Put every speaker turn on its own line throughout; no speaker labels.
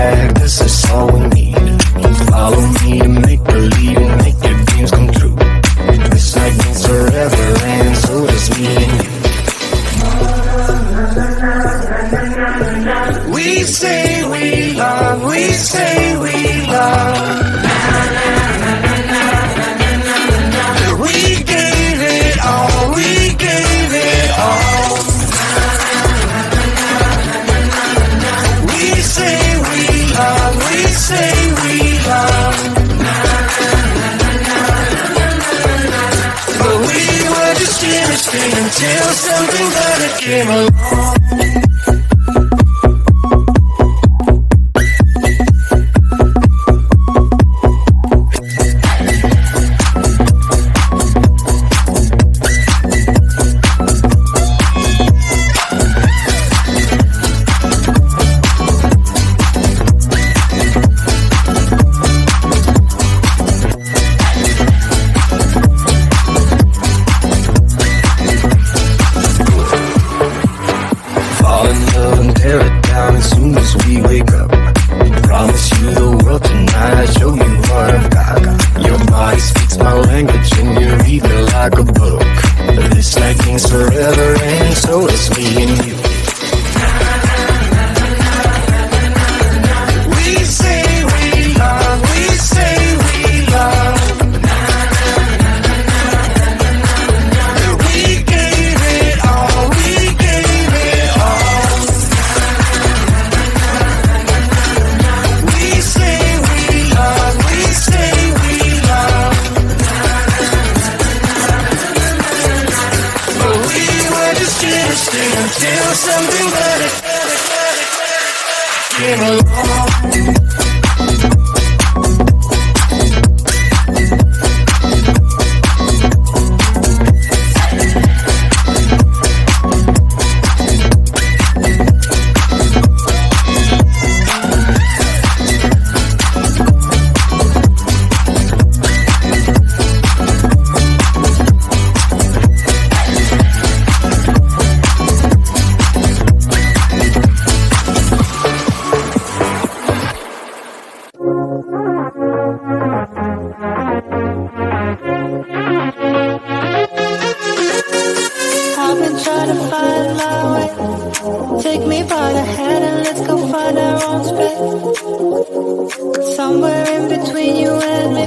bag, 'cause that's all we need. You follow me to make believe and make your dreams come true. This night means forever and so does me and you. We say we love, we say we love. We gave it all, we gave it all. We say we love, we say we love. But we were just innocent until something better came along. Forever and so is me and you. We say we love, we say we love. We gave it all, we gave it all. We say we love, we say we love. Until something better came along.
Take me by the hand and let's go find our own space. Somewhere in between you and me,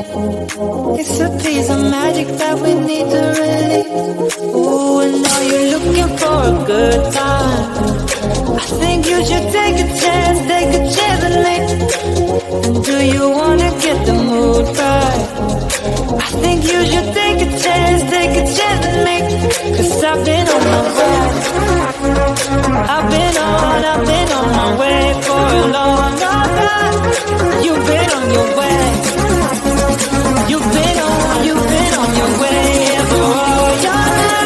it's a piece of magic that we need to release. Ooh, and now you're looking for a good time. I think you should take a chance and leave. And do you wanna get the mood right? I think you should take a chance and leave. 'Cause I've been on my way. I've been on my way for a long time. You've been on your way. You've been on your way for all your life.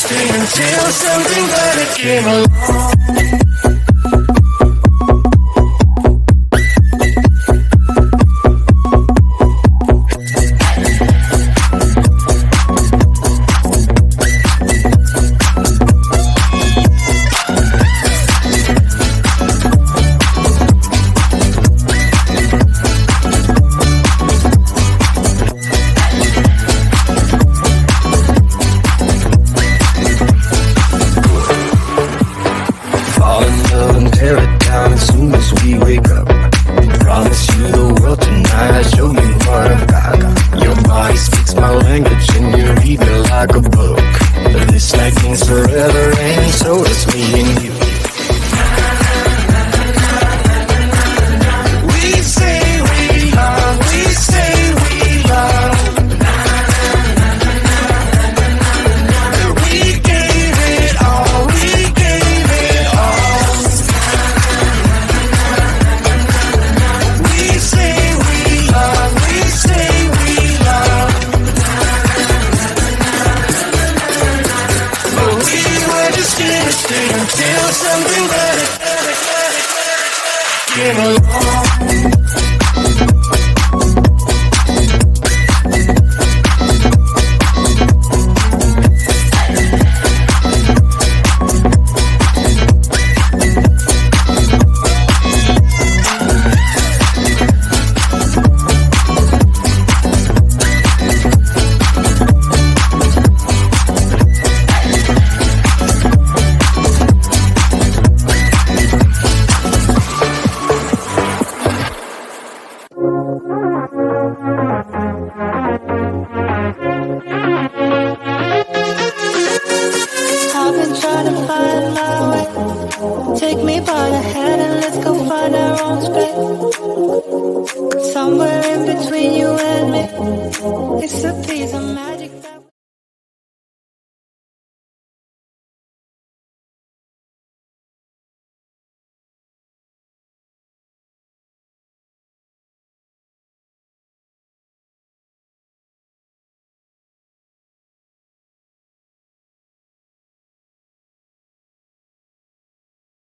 stay until something better came along. Forever, and so does me and you. We say we love, we say we love. We gave it all, we gave it all. We say we love, we say we love. But we were just gonna stay until something better came along.
I've been trying to find my way. Take me by the hand and let's go find our own space. Somewhere in between you and me, it's a piece of magic.